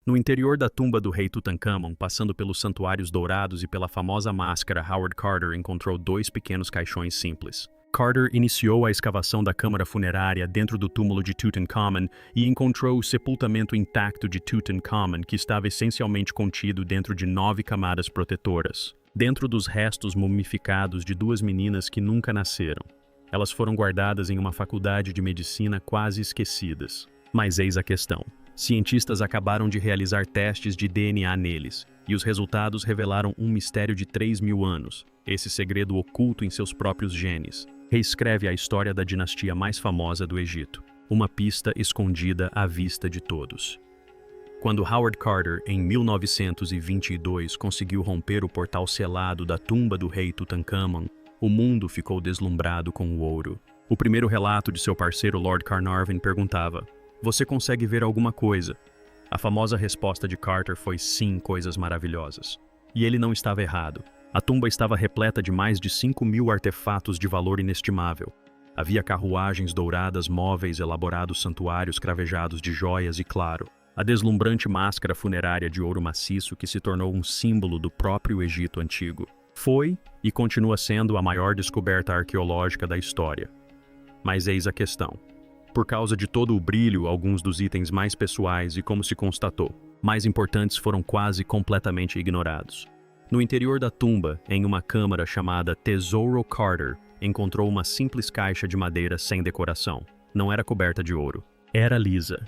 No interior da tumba do rei Tutankhamon, passando pelos santuários dourados e pela famosa máscara, Howard Carter encontrou dois pequenos caixões simples. Carter iniciou a escavação da câmara funerária dentro do túmulo de Tutankhamon e encontrou o sepultamento intacto de Tutankhamon, que estava essencialmente contido dentro de 9 camadas protetoras. Dentro dos restos mumificados de duas meninas que nunca nasceram. Elas foram guardadas em uma faculdade de medicina quase esquecidas. Mas eis a questão. Cientistas acabaram de realizar testes de DNA neles, e os resultados revelaram um mistério de 3.000 anos, esse segredo oculto em seus próprios genes. Reescreve a história da dinastia mais famosa do Egito, uma pista escondida à vista de todos. Quando Howard Carter, em 1922, conseguiu romper o portal selado da tumba do rei Tutankhamon, o mundo ficou deslumbrado com o ouro. O primeiro relato de seu parceiro Lord Carnarvon perguntava: "Você consegue ver alguma coisa?" A famosa resposta de Carter foi sim, coisas maravilhosas. E ele não estava errado. A tumba estava repleta de mais de 5.000 artefatos de valor inestimável. Havia carruagens douradas, móveis, elaborados santuários cravejados de joias e, claro, a deslumbrante máscara funerária de ouro maciço que se tornou um símbolo do próprio Egito antigo. Foi e continua sendo a maior descoberta arqueológica da história. Mas eis a questão. Por causa de todo o brilho, alguns dos itens mais pessoais e, como se constatou, mais importantes foram quase completamente ignorados. No interior da tumba, em uma câmara chamada Tesouro Carter, encontrou uma simples caixa de madeira sem decoração. Não era coberta de ouro. Era lisa.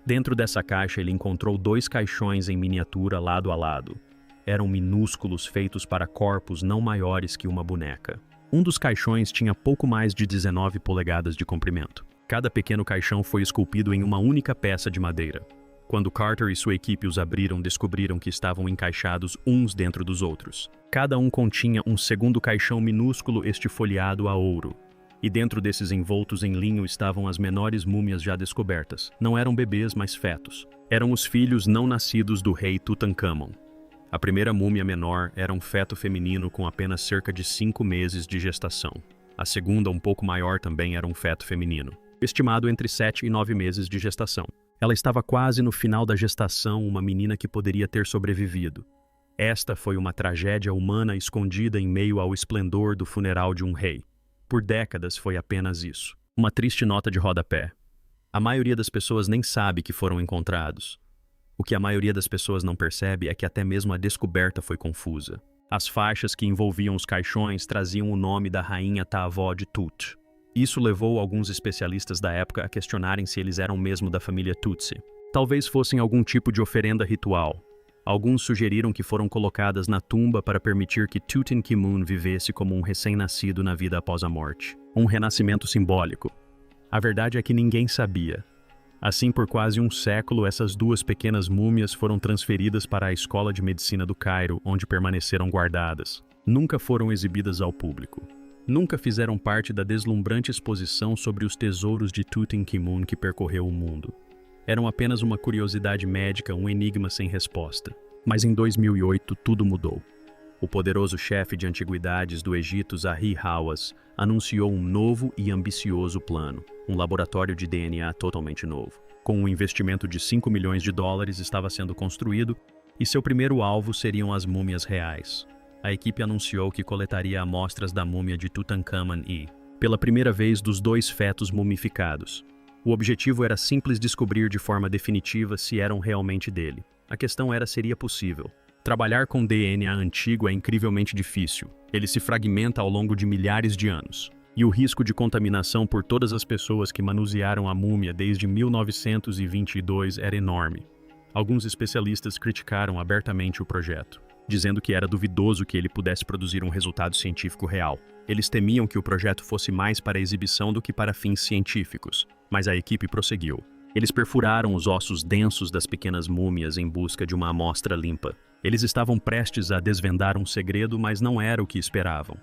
Dentro dessa caixa ele encontrou 2 caixões em miniatura lado a lado. Eram minúsculos, feitos para corpos não maiores que uma boneca. Um dos caixões tinha pouco mais de 19 polegadas de comprimento. Cada pequeno caixão foi esculpido em uma única peça de madeira. Quando Carter e sua equipe os abriram, descobriram que estavam encaixados uns dentro dos outros. Cada um continha um segundo caixão minúsculo estifoliado a ouro. E dentro desses envoltos em linho estavam as menores múmias já descobertas. Não eram bebês, mas fetos. Eram os filhos não nascidos do rei Tutankhamon. A primeira múmia menor era um feto feminino com apenas cerca de 5 meses de gestação. A segunda, um pouco maior, também era um feto feminino, estimado entre 7 e 9 meses de gestação. Ela estava quase no final da gestação, uma menina que poderia ter sobrevivido. Esta foi uma tragédia humana escondida em meio ao esplendor do funeral de um rei. Por décadas foi apenas isso. Uma triste nota de rodapé. A maioria das pessoas nem sabe que foram encontrados. O que a maioria das pessoas não percebe é que até mesmo a descoberta foi confusa. As faixas que envolviam os caixões traziam o nome da rainha Taavó de Tut. Isso levou alguns especialistas da época a questionarem se eles eram mesmo da família Tutsi. Talvez fossem algum tipo de oferenda ritual. Alguns sugeriram que foram colocadas na tumba para permitir que Tutankhamun vivesse como um recém-nascido na vida após a morte. Um renascimento simbólico. A verdade é que ninguém sabia. Assim, por quase um século, essas 2 pequenas múmias foram transferidas para a Escola de Medicina do Cairo, onde permaneceram guardadas. Nunca foram exibidas ao público. Nunca fizeram parte da deslumbrante exposição sobre os tesouros de Tutankhamun que percorreu o mundo. Eram apenas uma curiosidade médica, um enigma sem resposta. Mas em 2008 tudo mudou. O poderoso chefe de antiguidades do Egito, Zahi Hawass, anunciou um novo e ambicioso plano, um laboratório de DNA totalmente novo. Com um investimento de 5 milhões de dólares estava sendo construído e seu primeiro alvo seriam as múmias reais. A equipe anunciou que coletaria amostras da múmia de Tutankhamon e, pela primeira vez, dos 2 fetos mumificados. O objetivo era simples descobrir de forma definitiva se eram realmente dele. A questão era se seria possível. Trabalhar com DNA antigo é incrivelmente difícil. Ele se fragmenta ao longo de milhares de anos. E o risco de contaminação por todas as pessoas que manusearam a múmia desde 1922 era enorme. Alguns especialistas criticaram abertamente o projeto, dizendo que era duvidoso que ele pudesse produzir um resultado científico real. Eles temiam que o projeto fosse mais para exibição do que para fins científicos, mas a equipe prosseguiu. Eles perfuraram os ossos densos das pequenas múmias em busca de uma amostra limpa. Eles estavam prestes a desvendar um segredo, mas não era o que esperavam.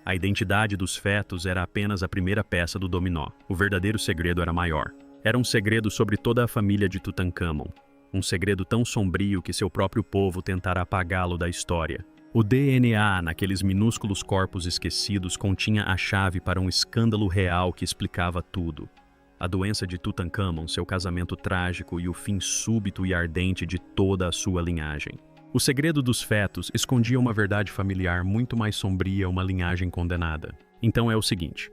A identidade dos fetos era apenas a primeira peça do dominó. O verdadeiro segredo era maior. Era um segredo sobre toda a família de Tutankhamon. Um segredo tão sombrio que seu próprio povo tentara apagá-lo da história. O DNA naqueles minúsculos corpos esquecidos continha a chave para um escândalo real que explicava tudo. a doença de Tutankhamon, seu casamento trágico e o fim súbito e ardente de toda a sua linhagem. O segredo dos fetos escondia uma verdade familiar muito mais sombria, uma linhagem condenada. Então é o seguinte: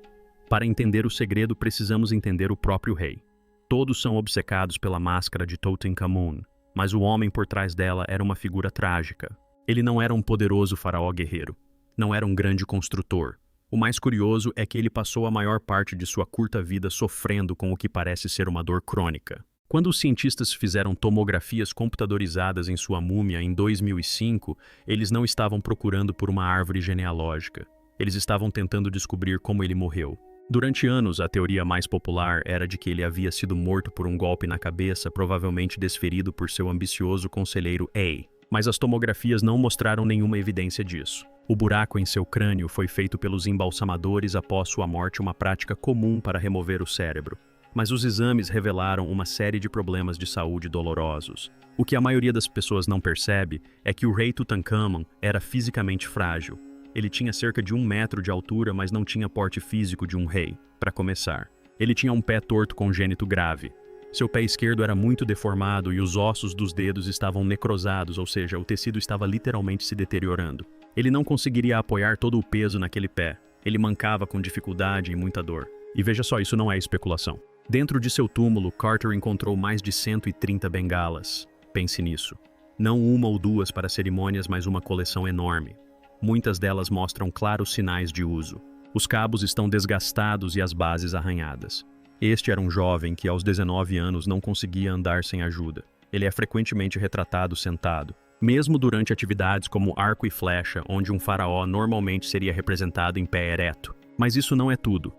para entender o segredo, precisamos entender o próprio rei. Todos são obcecados pela máscara de Tutankhamun, mas o homem por trás dela era uma figura trágica. Ele não era um poderoso faraó guerreiro, não era um grande construtor. O mais curioso é que ele passou a maior parte de sua curta vida sofrendo com o que parece ser uma dor crônica. Quando os cientistas fizeram tomografias computadorizadas em sua múmia em 2005, eles não estavam procurando por uma árvore genealógica. Eles estavam tentando descobrir como ele morreu. Durante anos, a teoria mais popular era de que ele havia sido morto por um golpe na cabeça, provavelmente desferido por seu ambicioso conselheiro A. Mas as tomografias não mostraram nenhuma evidência disso. O buraco em seu crânio foi feito pelos embalsamadores após sua morte, uma prática comum para remover o cérebro. Mas os exames revelaram uma série de problemas de saúde dolorosos. O que a maioria das pessoas não percebe é que o rei Tutankhamon era fisicamente frágil. Ele tinha cerca de 1 metro de altura, mas não tinha porte físico de um rei, para começar. Ele tinha um pé torto congênito grave. Seu pé esquerdo era muito deformado e os ossos dos dedos estavam necrosados, ou seja, o tecido estava literalmente se deteriorando. Ele não conseguiria apoiar todo o peso naquele pé. Ele mancava com dificuldade e muita dor. E veja só, isso não é especulação. Dentro de seu túmulo, Carter encontrou mais de 130 bengalas. Pense nisso. Não uma ou duas para cerimônias, mas uma coleção enorme. Muitas delas mostram claros sinais de uso. Os cabos estão desgastados e as bases arranhadas. Este era um jovem que aos 19 anos não conseguia andar sem ajuda. Ele é frequentemente retratado sentado, mesmo durante atividades como arco e flecha, onde um faraó normalmente seria representado em pé ereto. Mas isso não é tudo.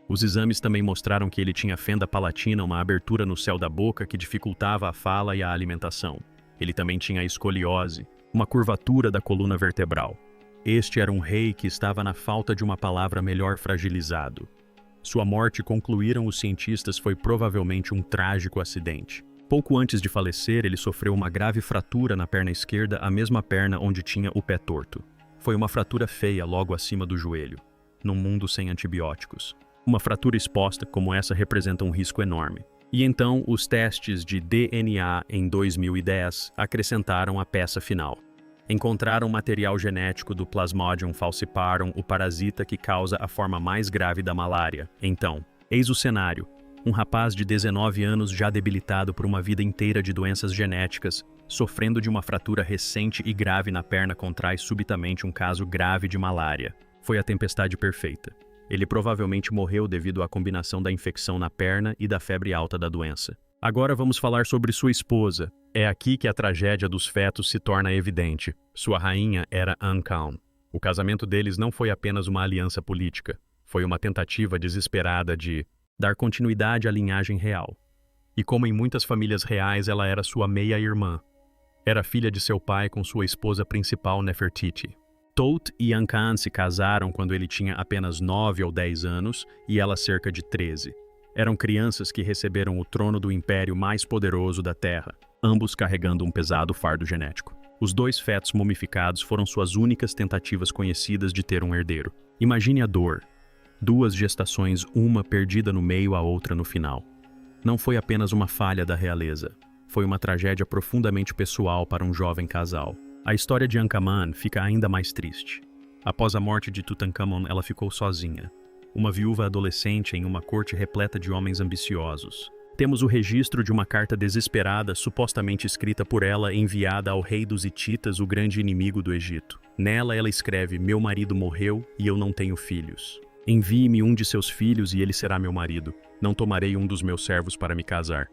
Os exames também mostraram que ele tinha fenda palatina, uma abertura no céu da boca que dificultava a fala e a alimentação. Ele também tinha escoliose, uma curvatura da coluna vertebral. Este era um rei que estava na falta de uma palavra melhor, fragilizado. Sua morte, concluíram os cientistas, foi provavelmente um trágico acidente. Pouco antes de falecer, ele sofreu uma grave fratura na perna esquerda, a mesma perna onde tinha o pé torto. Foi uma fratura feia logo acima do joelho, num mundo sem antibióticos. Uma fratura exposta como essa representa um risco enorme. E então, os testes de DNA em 2010 acrescentaram a peça final. Encontraram material genético do Plasmodium falciparum, o parasita que causa a forma mais grave da malária. Então, eis o cenário. Um rapaz de 19 anos já debilitado por uma vida inteira de doenças genéticas, sofrendo de uma fratura recente e grave na perna, contrai subitamente um caso grave de malária. Foi a tempestade perfeita. Ele provavelmente morreu devido à combinação da infecção na perna e da febre alta da doença. Agora vamos falar sobre sua esposa. É aqui que a tragédia dos fetos se torna evidente. Sua rainha era Ankhaun. O casamento deles não foi apenas uma aliança política. Foi uma tentativa desesperada de dar continuidade à linhagem real. E como em muitas famílias reais, ela era sua meia-irmã. Era filha de seu pai com sua esposa principal, Nefertiti. Thoth e Ankhan se casaram quando ele tinha apenas 9 ou 10 anos e ela cerca de 13. Eram crianças que receberam o trono do império mais poderoso da Terra, ambos carregando um pesado fardo genético. Os 2 fetos mumificados foram suas únicas tentativas conhecidas de ter um herdeiro. Imagine a dor. 2 gestações, uma perdida no meio, a outra no final. Não foi apenas uma falha da realeza. Foi uma tragédia profundamente pessoal para um jovem casal. A história de Ankhamun fica ainda mais triste. Após a morte de Tutankhamon, ela ficou sozinha. Uma viúva adolescente em uma corte repleta de homens ambiciosos. Temos o registro de uma carta desesperada, supostamente escrita por ela, enviada ao rei dos Hititas, o grande inimigo do Egito. Nela ela escreve: "Meu marido morreu e eu não tenho filhos. Envie-me um de seus filhos e ele será meu marido. Não tomarei um dos meus servos para me casar."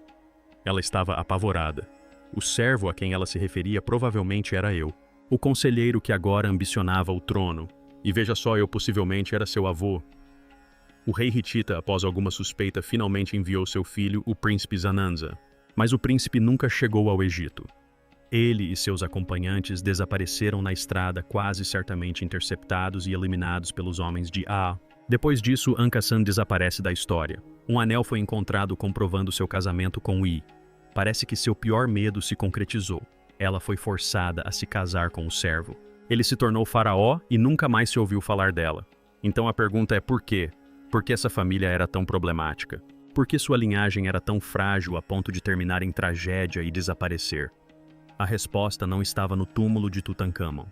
Ela estava apavorada. O servo a quem ela se referia provavelmente era eu, o conselheiro que agora ambicionava o trono. E veja só, eu possivelmente era seu avô. O rei hitita, após alguma suspeita, finalmente enviou seu filho, o príncipe Zananza. Mas o príncipe nunca chegou ao Egito. Ele e seus acompanhantes desapareceram na estrada, quase certamente interceptados e eliminados pelos homens de A. Depois disso, Ankhasan desaparece da história. Um anel foi encontrado comprovando seu casamento com I. Parece que seu pior medo se concretizou. Ela foi forçada a se casar com o servo. Ele se tornou faraó e nunca mais se ouviu falar dela. Então a pergunta é por quê? Por que essa família era tão problemática? Por que sua linhagem era tão frágil a ponto de terminar em tragédia e desaparecer? A resposta não estava no túmulo de Tutancâmon.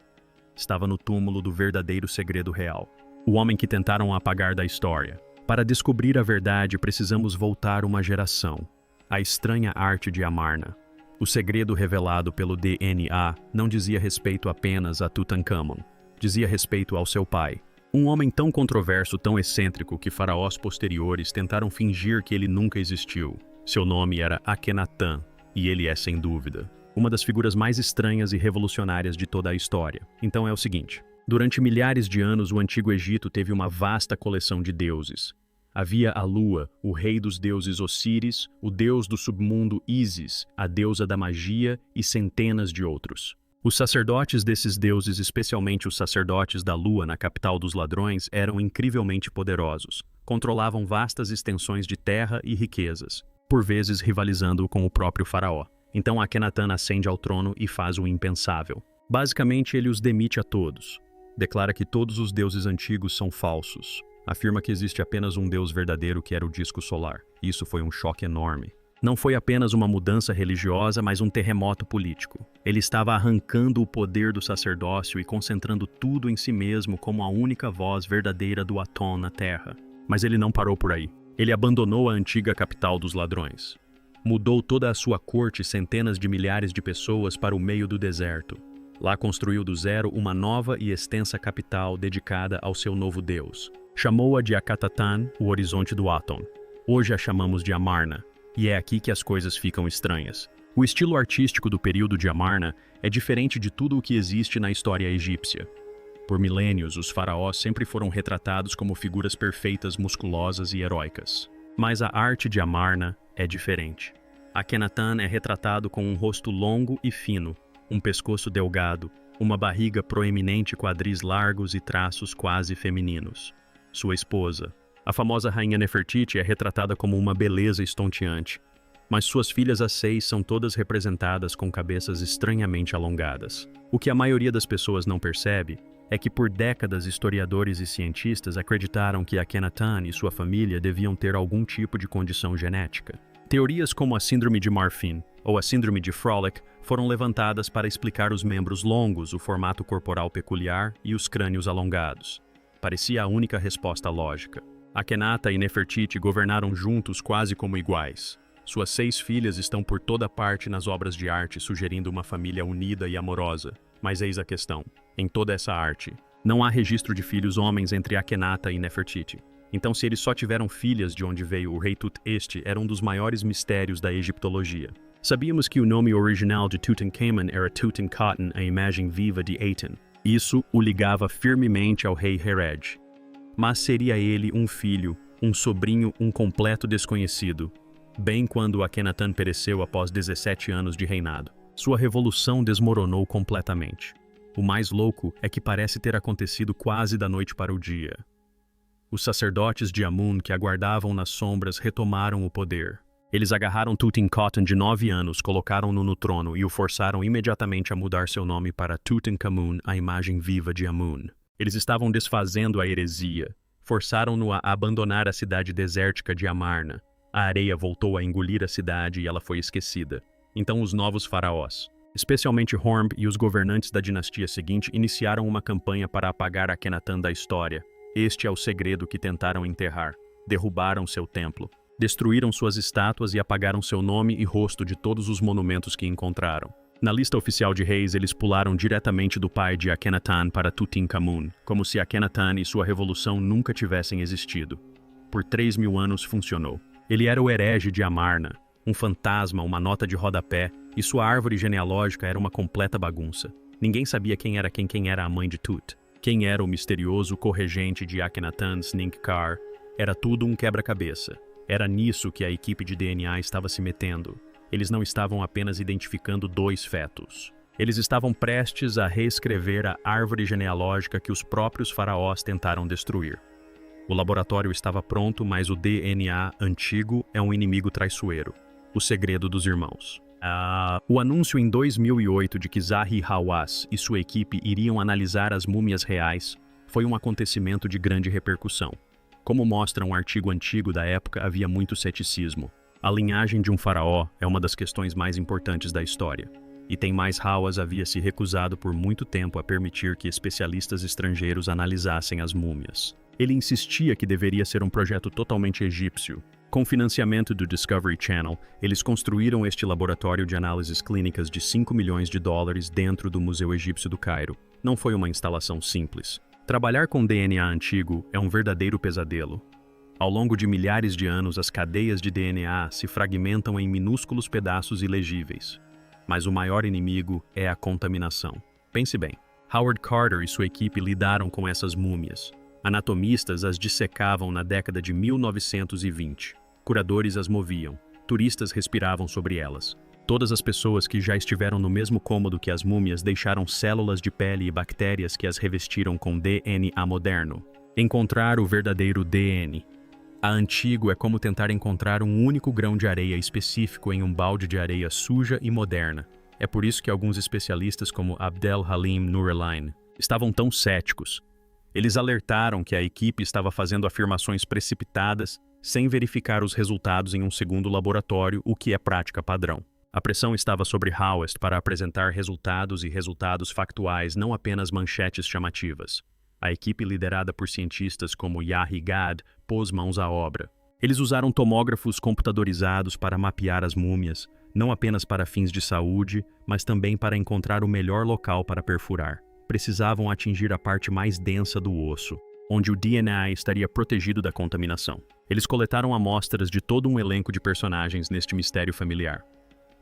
Estava no túmulo do verdadeiro segredo real. O homem que tentaram apagar da história. Para descobrir a verdade, precisamos voltar uma geração. A estranha arte de Amarna. O segredo revelado pelo DNA não dizia respeito apenas a Tutancâmon. Dizia respeito ao seu pai. Um homem tão controverso, tão excêntrico, que faraós posteriores tentaram fingir que ele nunca existiu. Seu nome era Akhenaten, e ele é, sem dúvida, uma das figuras mais estranhas e revolucionárias de toda a história. Então é o seguinte: durante milhares de anos, o Antigo Egito teve uma vasta coleção de deuses. Havia a Lua, o rei dos deuses Osíris, o deus do submundo Ísis, a deusa da magia e centenas de outros. Os sacerdotes desses deuses, especialmente os sacerdotes da Lua na capital dos ladrões, eram incrivelmente poderosos. Controlavam vastas extensões de terra e riquezas, por vezes rivalizando com o próprio faraó. Então Akhenaten ascende ao trono e faz o impensável. Basicamente, ele os demite a todos. Declara que todos os deuses antigos são falsos. Afirma que existe apenas um deus verdadeiro, que era o disco solar. Isso foi um choque enorme. Não foi apenas uma mudança religiosa, mas um terremoto político. Ele estava arrancando o poder do sacerdócio e concentrando tudo em si mesmo como a única voz verdadeira do Aton na Terra. Mas ele não parou por aí. Ele abandonou a antiga capital dos ladrões. Mudou toda a sua corte e centenas de milhares de pessoas para o meio do deserto. Lá construiu do zero uma nova e extensa capital dedicada ao seu novo deus. Chamou-a de Akhenaten, o horizonte do Aton. Hoje a chamamos de Amarna. E é aqui que as coisas ficam estranhas. O estilo artístico do período de Amarna é diferente de tudo o que existe na história egípcia. Por milênios, os faraós sempre foram retratados como figuras perfeitas, musculosas e heróicas. Mas a arte de Amarna é diferente. Akhenaten é retratado com um rosto longo e fino, um pescoço delgado, uma barriga proeminente, quadris largos e traços quase femininos. Sua esposa, a famosa rainha Nefertiti, é retratada como uma beleza estonteante, mas suas filhas as 6 são todas representadas com cabeças estranhamente alongadas. O que a maioria das pessoas não percebe é que por décadas historiadores e cientistas acreditaram que Akhenaten e sua família deviam ter algum tipo de condição genética. Teorias como a síndrome de Marfan ou a síndrome de Froelich foram levantadas para explicar os membros longos, o formato corporal peculiar e os crânios alongados. Parecia a única resposta lógica. Akhenaten e Nefertiti governaram juntos quase como iguais. Suas 6 filhas estão por toda parte nas obras de arte, sugerindo uma família unida e amorosa. Mas eis a questão: em toda essa arte, não há registro de filhos homens entre Akhenaten e Nefertiti. Então, se eles só tiveram filhas de onde veio o rei Tut, este era um dos maiores mistérios da egiptologia. Sabíamos que o nome original de Tutankhamun era Tutankhaten, a imagem viva de Aten. Isso o ligava firmemente ao rei Hered. Mas seria ele um filho, um sobrinho, um completo desconhecido, bem quando Akhenaten pereceu após 17 anos de reinado. Sua revolução desmoronou completamente. O mais louco é que parece ter acontecido quase da noite para o dia. Os sacerdotes de Amun que aguardavam nas sombras retomaram o poder. Eles agarraram Tutankhaten de 9 anos, colocaram-no no trono e o forçaram imediatamente a mudar seu nome para Tutankhamun, a imagem viva de Amun. Eles estavam desfazendo a heresia. Forçaram-no a abandonar a cidade desértica de Amarna. A areia voltou a engolir a cidade e ela foi esquecida. Então os novos faraós, especialmente Hormb e os governantes da dinastia seguinte, iniciaram uma campanha para apagar Akhenaten da história. Este é o segredo que tentaram enterrar. Derrubaram seu templo. Destruíram suas estátuas e apagaram seu nome e rosto de todos os monumentos que encontraram. Na lista oficial de reis, eles pularam diretamente do pai de Akhenaten para Tutankhamun, como se Akhenaten e sua revolução nunca tivessem existido. Por 3.000 anos funcionou. Ele era o herege de Amarna, um fantasma, uma nota de rodapé, e sua árvore genealógica era uma completa bagunça. Ninguém sabia quem era a mãe de Tut. Quem era o misterioso corregente de Akhenaten, Sninkar. Era tudo um quebra-cabeça. Era nisso que a equipe de DNA estava se metendo. Eles não estavam apenas identificando 2 fetos. Eles estavam prestes a reescrever a árvore genealógica que os próprios faraós tentaram destruir. O laboratório estava pronto, mas o DNA antigo é um inimigo traiçoeiro. O segredo dos irmãos. O anúncio em 2008 de que Zahi Hawass e sua equipe iriam analisar as múmias reais foi um acontecimento de grande repercussão. Como mostra um artigo antigo da época, havia muito ceticismo. A linhagem de um faraó é uma das questões mais importantes da história. E Teimas Hawass havia se recusado por muito tempo a permitir que especialistas estrangeiros analisassem as múmias. Ele insistia que deveria ser um projeto totalmente egípcio. Com financiamento do Discovery Channel, eles construíram este laboratório de análises clínicas de 5 milhões de dólares dentro do Museu Egípcio do Cairo. Não foi uma instalação simples. Trabalhar com DNA antigo é um verdadeiro pesadelo. Ao longo de milhares de anos, as cadeias de DNA se fragmentam em minúsculos pedaços ilegíveis. Mas o maior inimigo é a contaminação. Pense bem, Howard Carter e sua equipe lidaram com essas múmias. Anatomistas as dissecavam na década de 1920. Curadores as moviam. Turistas respiravam sobre elas. Todas as pessoas que já estiveram no mesmo cômodo que as múmias deixaram células de pele e bactérias que as revestiram com DNA moderno. Encontrar o verdadeiro DNA. A antigo é como tentar encontrar um único grão de areia específico em um balde de areia suja e moderna. É por isso que alguns especialistas como Abdel Halim Nureline estavam tão céticos. Eles alertaram que a equipe estava fazendo afirmações precipitadas sem verificar os resultados em um segundo laboratório, o que é prática padrão. A pressão estava sobre Hawass para apresentar resultados e resultados factuais, não apenas manchetes chamativas. A equipe liderada por cientistas como Yahi Gad pôs mãos à obra. Eles usaram tomógrafos computadorizados para mapear as múmias, não apenas para fins de saúde, mas também para encontrar o melhor local para perfurar. Precisavam atingir a parte mais densa do osso, onde o DNA estaria protegido da contaminação. Eles coletaram amostras de todo um elenco de personagens neste mistério familiar.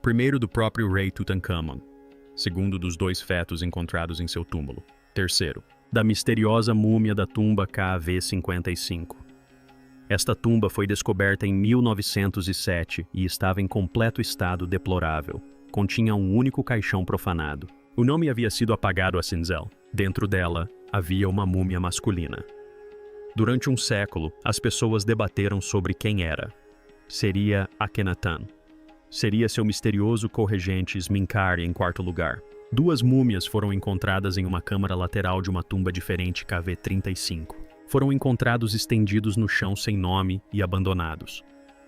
Primeiro, do próprio rei Tutankhamon. Segundo, dos 2 fetos encontrados em seu túmulo. Terceiro, da misteriosa múmia da tumba KV-55. Esta tumba foi descoberta em 1907 e estava em completo estado deplorável. Continha um único caixão profanado. O nome havia sido apagado a cinzel. Dentro dela, havia uma múmia masculina. Durante um século, as pessoas debateram sobre quem era. Seria Akhenaten. Seria seu misterioso corregente Sminkar em quarto lugar. 2 múmias foram encontradas em uma câmara lateral de uma tumba diferente KV-35. Foram encontrados estendidos no chão sem nome e abandonados.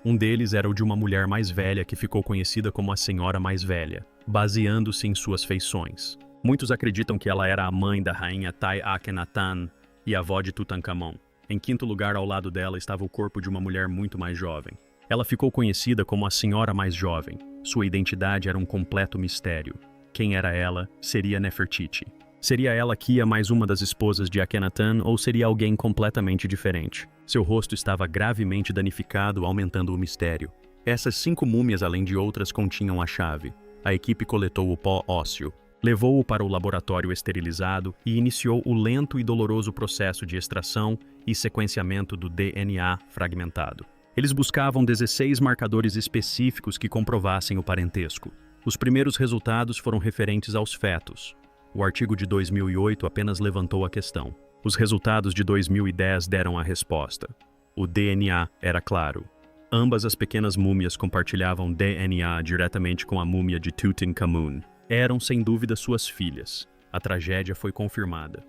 Um deles era o de uma mulher mais velha que ficou conhecida como a Senhora Mais Velha, baseando-se em suas feições. Muitos acreditam que ela era a mãe da rainha Tai Akhenaten e avó de Tutankhamon. Em quinto lugar, ao lado dela, estava o corpo de uma mulher muito mais jovem. Ela ficou conhecida como a Senhora Mais Jovem. Sua identidade era um completo mistério. Quem era ela? Seria Nefertiti. Seria ela Kia, mais uma das esposas de Akhenaten, ou seria alguém completamente diferente? Seu rosto estava gravemente danificado, aumentando o mistério. Essas 5 múmias, além de outras, continham a chave. A equipe coletou o pó ósseo, levou-o para o laboratório esterilizado e iniciou o lento e doloroso processo de extração e sequenciamento do DNA fragmentado. Eles buscavam 16 marcadores específicos que comprovassem o parentesco. Os primeiros resultados foram referentes aos fetos. O artigo de 2008 apenas levantou a questão. Os resultados de 2010 deram a resposta. O DNA era claro. Ambas as pequenas múmias compartilhavam DNA diretamente com a múmia de Tutankhamun. Eram, sem dúvida, suas filhas. A tragédia foi confirmada.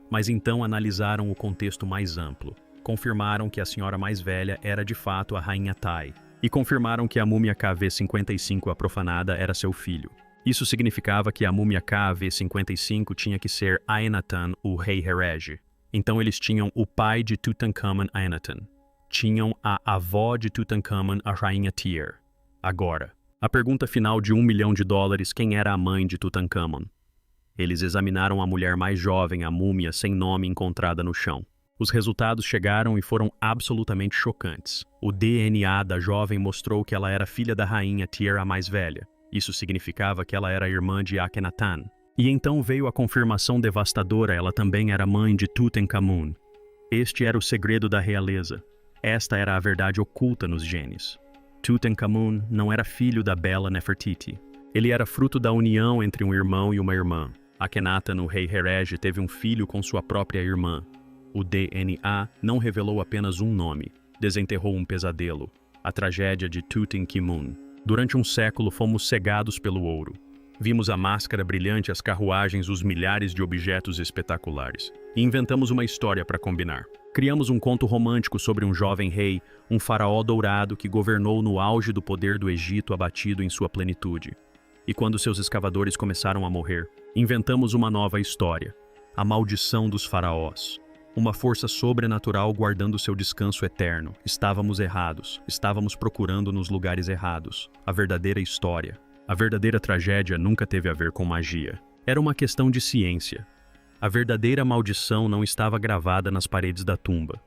Mas então analisaram o contexto mais amplo. Confirmaram que a senhora mais velha era de fato a rainha Tai. E confirmaram que a múmia KV-55 a profanada era seu filho. Isso significava que a múmia KV-55 tinha que ser Aenaten, o rei herege. Então eles tinham o pai de Tutankhamon, Aenaten. Tinham a avó de Tutankhamon, a rainha Tier. Agora, a pergunta final de $1 milhão: quem era a mãe de Tutankhamon? Eles examinaram a mulher mais jovem, a múmia sem nome encontrada no chão. Os resultados chegaram e foram absolutamente chocantes. O DNA da jovem mostrou que ela era filha da rainha Tier, a mais velha. Isso significava que ela era irmã de Akhenaten. E então veio a confirmação devastadora: ela também era mãe de Tutankhamun. Este era o segredo da realeza. Esta era a verdade oculta nos genes. Tutankhamun não era filho da bela Nefertiti. Ele era fruto da união entre um irmão e uma irmã. Akhenaten, o rei herege, teve um filho com sua própria irmã. O DNA não revelou apenas um nome. Desenterrou um pesadelo. A tragédia de Tutankhamun. Durante um século fomos cegados pelo ouro. Vimos a máscara brilhante, as carruagens, os milhares de objetos espetaculares. E inventamos uma história para combinar. Criamos um conto romântico sobre um jovem rei, um faraó dourado que governou no auge do poder do Egito abatido em sua plenitude. E quando seus escavadores começaram a morrer, inventamos uma nova história, a maldição dos faraós. Uma força sobrenatural guardando seu descanso eterno. Estávamos errados, estávamos procurando nos lugares errados. A verdadeira história, a verdadeira tragédia nunca teve a ver com magia. Era uma questão de ciência. A verdadeira maldição não estava gravada nas paredes da tumba.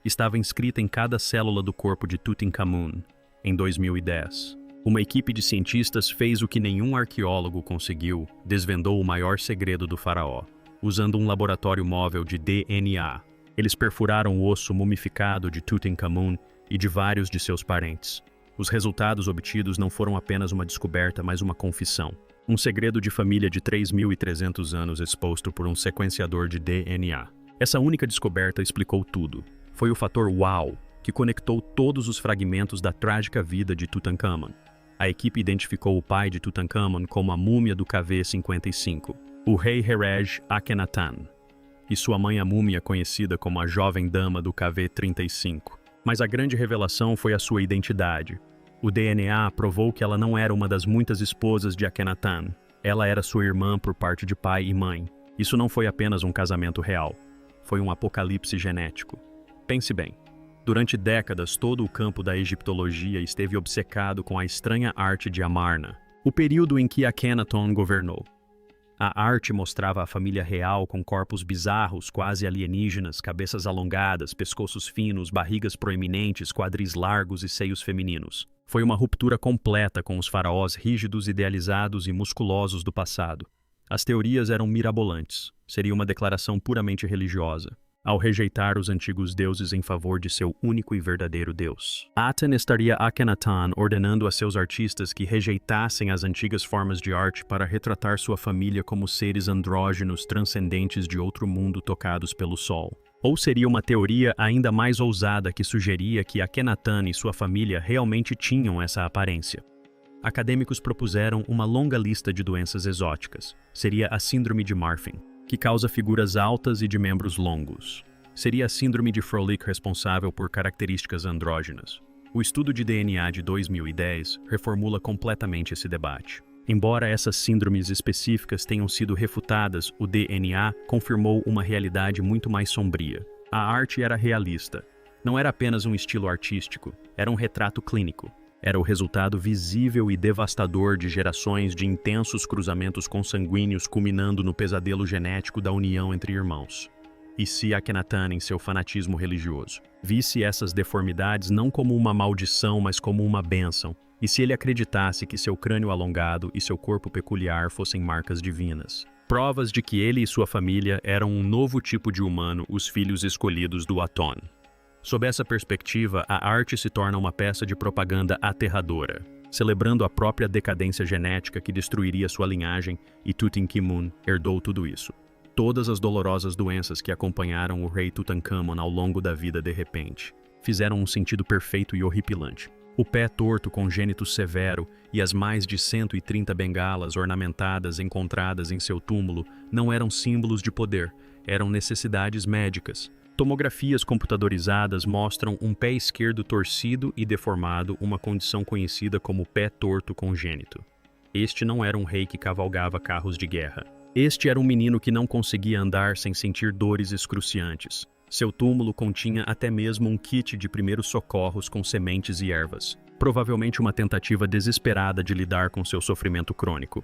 Estava inscrita em cada célula do corpo de Tutankhamun, em 2010. Uma equipe de cientistas fez o que nenhum arqueólogo conseguiu, desvendou o maior segredo do faraó. Usando um laboratório móvel de DNA, eles perfuraram o osso mumificado de Tutankhamun e de vários de seus parentes. Os resultados obtidos não foram apenas uma descoberta, mas uma confissão. Um segredo de família de 3.300 anos exposto por um sequenciador de DNA. Essa única descoberta explicou tudo. Foi o fator uau que conectou todos os fragmentos da trágica vida de Tutankhamun. A equipe identificou o pai de Tutankhamun como a múmia do KV-55, o rei Herej Akhenaten, e sua mãe a múmia conhecida como a jovem dama do KV-35. Mas a grande revelação foi a sua identidade. O DNA provou que ela não era uma das muitas esposas de Akhenaten. Ela era sua irmã por parte de pai e mãe. Isso não foi apenas um casamento real. Foi um apocalipse genético. Pense bem. Durante décadas, todo o campo da egiptologia esteve obcecado com a estranha arte de Amarna, o período em que Akhenaton governou. A arte mostrava a família real com corpos bizarros, quase alienígenas, cabeças alongadas, pescoços finos, barrigas proeminentes, quadris largos e seios femininos. Foi uma ruptura completa com os faraós rígidos, idealizados e musculosos do passado. As teorias eram mirabolantes. Seria uma declaração puramente religiosa, ao rejeitar os antigos deuses em favor de seu único e verdadeiro Deus. Aten estaria Akhenaten ordenando a seus artistas que rejeitassem as antigas formas de arte para retratar sua família como seres andrógenos transcendentes de outro mundo tocados pelo sol. Ou seria uma teoria ainda mais ousada que sugeria que Akhenaten e sua família realmente tinham essa aparência. Acadêmicos propuseram uma longa lista de doenças exóticas. Seria a síndrome de Marfan, que causa figuras altas e de membros longos. Seria a síndrome de Froelich responsável por características andrógenas. O estudo de DNA de 2010 reformula completamente esse debate. Embora essas síndromes específicas tenham sido refutadas, o DNA confirmou uma realidade muito mais sombria. A arte era realista. Não era apenas um estilo artístico, era um retrato clínico. Era o resultado visível e devastador de gerações de intensos cruzamentos consanguíneos culminando no pesadelo genético da união entre irmãos. E se Akhenaten, em seu fanatismo religioso, visse essas deformidades não como uma maldição, mas como uma bênção, e se ele acreditasse que seu crânio alongado e seu corpo peculiar fossem marcas divinas, provas de que ele e sua família eram um novo tipo de humano, os filhos escolhidos do Aton. Sob essa perspectiva, a arte se torna uma peça de propaganda aterradora, celebrando a própria decadência genética que destruiria sua linhagem, e Tutankhamun herdou tudo isso. Todas as dolorosas doenças que acompanharam o rei Tutankhamun ao longo da vida de repente fizeram um sentido perfeito e horripilante. O pé torto congênito severo e as mais de 130 bengalas ornamentadas encontradas em seu túmulo não eram símbolos de poder, eram necessidades médicas. Tomografias computadorizadas mostram um pé esquerdo torcido e deformado, uma condição conhecida como pé torto congênito. Este não era um rei que cavalgava carros de guerra. Este era um menino que não conseguia andar sem sentir dores excruciantes. Seu túmulo continha até mesmo um kit de primeiros socorros com sementes e ervas, provavelmente uma tentativa desesperada de lidar com seu sofrimento crônico.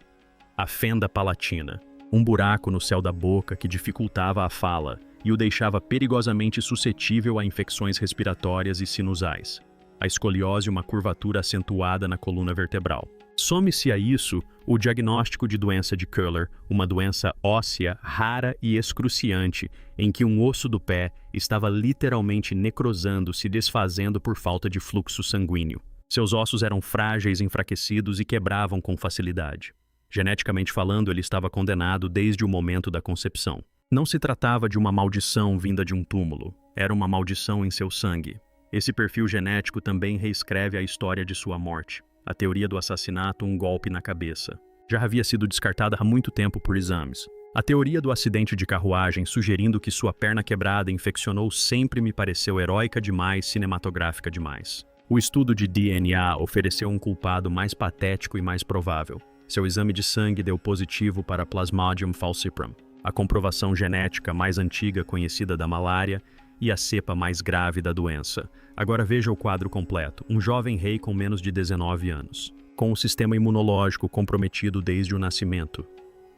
A fenda palatina, um buraco no céu da boca que dificultava a fala e o deixava perigosamente suscetível a infecções respiratórias e sinusais. A escoliose, uma curvatura acentuada na coluna vertebral. Some-se a isso o diagnóstico de doença de Köhler, uma doença óssea rara e excruciante, em que um osso do pé estava literalmente necrosando, se desfazendo por falta de fluxo sanguíneo. Seus ossos eram frágeis, enfraquecidos e quebravam com facilidade. Geneticamente falando, ele estava condenado desde o momento da concepção. Não se tratava de uma maldição vinda de um túmulo, era uma maldição em seu sangue. Esse perfil genético também reescreve a história de sua morte. A teoria do assassinato, um golpe na cabeça. Já havia sido descartada há muito tempo por exames. A teoria do acidente de carruagem sugerindo que sua perna quebrada infeccionou sempre me pareceu heróica demais, cinematográfica demais. O estudo de DNA ofereceu um culpado mais patético e mais provável. Seu exame de sangue deu positivo para Plasmodium falciparum, a comprovação genética mais antiga conhecida da malária e a cepa mais grave da doença. Agora veja o quadro completo. Um jovem rei com menos de 19 anos, com o sistema imunológico comprometido desde o nascimento.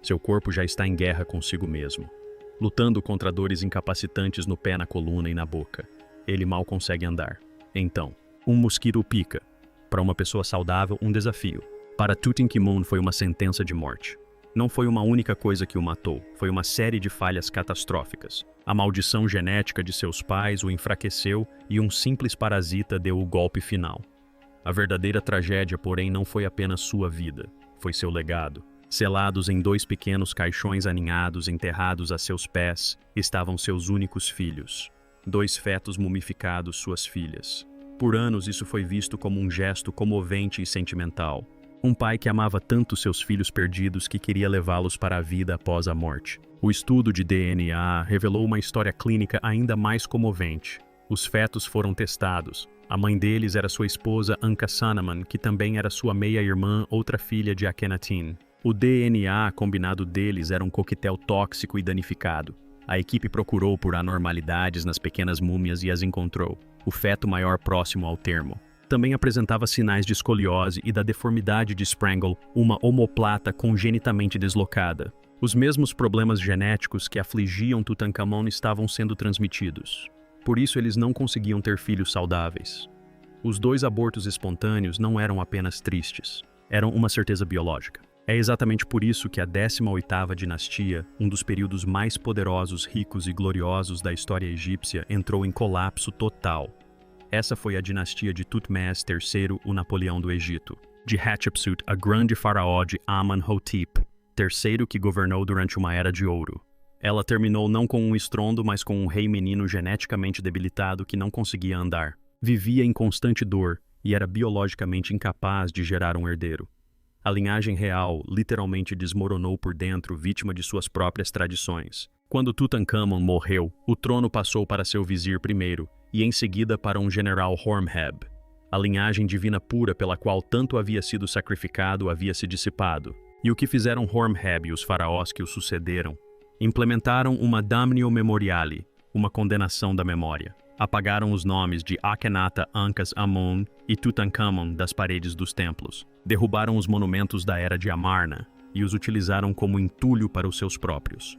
Seu corpo já está em guerra consigo mesmo, lutando contra dores incapacitantes no pé, na coluna e na boca. Ele mal consegue andar. Então, um mosquito o pica. Para uma pessoa saudável, um desafio. Para Tutankhamun foi uma sentença de morte. Não foi uma única coisa que o matou, foi uma série de falhas catastróficas. A maldição genética de seus pais o enfraqueceu e um simples parasita deu o golpe final. A verdadeira tragédia, porém, não foi apenas sua vida, foi seu legado. Selados em 2 pequenos caixões aninhados enterrados a seus pés, estavam seus únicos filhos. 2 fetos mumificados, suas filhas. Por anos isso foi visto como um gesto comovente e sentimental. Um pai que amava tanto seus filhos perdidos que queria levá-los para a vida após a morte. O estudo de DNA revelou uma história clínica ainda mais comovente. Os fetos foram testados. A mãe deles era sua esposa Ankh-Sanaman, que também era sua meia-irmã, outra filha de Akhenaten. O DNA combinado deles era um coquetel tóxico e danificado. A equipe procurou por anormalidades nas pequenas múmias e as encontrou. O feto maior próximo ao termo. Também apresentava sinais de escoliose e da deformidade de Sprengel, uma omoplata congenitamente deslocada. Os mesmos problemas genéticos que afligiam Tutankhamon estavam sendo transmitidos. Por isso eles não conseguiam ter filhos saudáveis. Os 2 abortos espontâneos não eram apenas tristes, eram uma certeza biológica. É exatamente por isso que a 18ª dinastia, um dos períodos mais poderosos, ricos e gloriosos da história egípcia, entrou em colapso total. Essa foi a dinastia de Thutmose III, o Napoleão do Egito, de Hatshepsut, a grande faraó de Amenhotep III, que governou durante uma era de ouro. Ela terminou não com um estrondo, mas com um rei menino geneticamente debilitado que não conseguia andar. Vivia em constante dor e era biologicamente incapaz de gerar um herdeiro. A linhagem real literalmente desmoronou por dentro, vítima de suas próprias tradições. Quando Tutankhamon morreu, o trono passou para seu vizir primeiro e em seguida para um general Horemheb. A linhagem divina pura pela qual tanto havia sido sacrificado havia se dissipado. E o que fizeram Horemheb e os faraós que o sucederam? Implementaram uma damnio memoriale, uma condenação da memória. Apagaram os nomes de Akhenaten, Ankh-Amon e Tutankhamon das paredes dos templos. Derrubaram os monumentos da era de Amarna e os utilizaram como entulho para os seus próprios.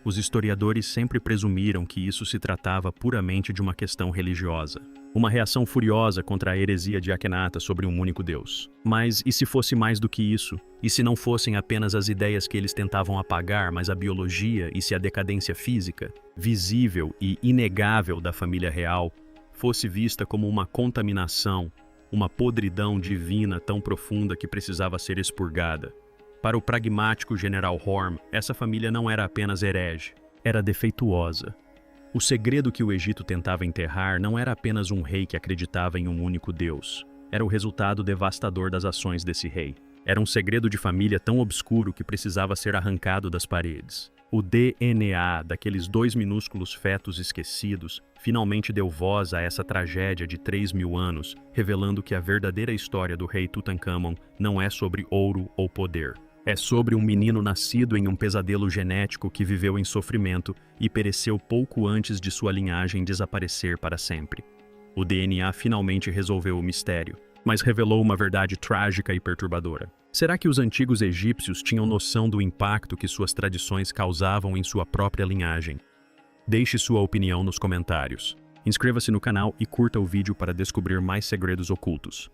Os historiadores sempre presumiram que isso se tratava puramente de uma questão religiosa. Uma reação furiosa contra a heresia de Akhenaten sobre um único Deus. Mas e se fosse mais do que isso? E se não fossem apenas as ideias que eles tentavam apagar, mas a biologia e se a decadência física, visível e inegável da família real, fosse vista como uma contaminação, uma podridão divina tão profunda que precisava ser expurgada? Para o pragmático general Horm, essa família não era apenas herege, era defeituosa. O segredo que o Egito tentava enterrar não era apenas um rei que acreditava em um único Deus. Era o resultado devastador das ações desse rei. Era um segredo de família tão obscuro que precisava ser arrancado das paredes. O DNA daqueles 2 minúsculos fetos esquecidos finalmente deu voz a essa tragédia de 3.000 anos, revelando que a verdadeira história do rei Tutankhamon não é sobre ouro ou poder. É sobre um menino nascido em um pesadelo genético que viveu em sofrimento e pereceu pouco antes de sua linhagem desaparecer para sempre. O DNA finalmente resolveu o mistério, mas revelou uma verdade trágica e perturbadora. Será que os antigos egípcios tinham noção do impacto que suas tradições causavam em sua própria linhagem? Deixe sua opinião nos comentários. Inscreva-se no canal e curta o vídeo para descobrir mais segredos ocultos.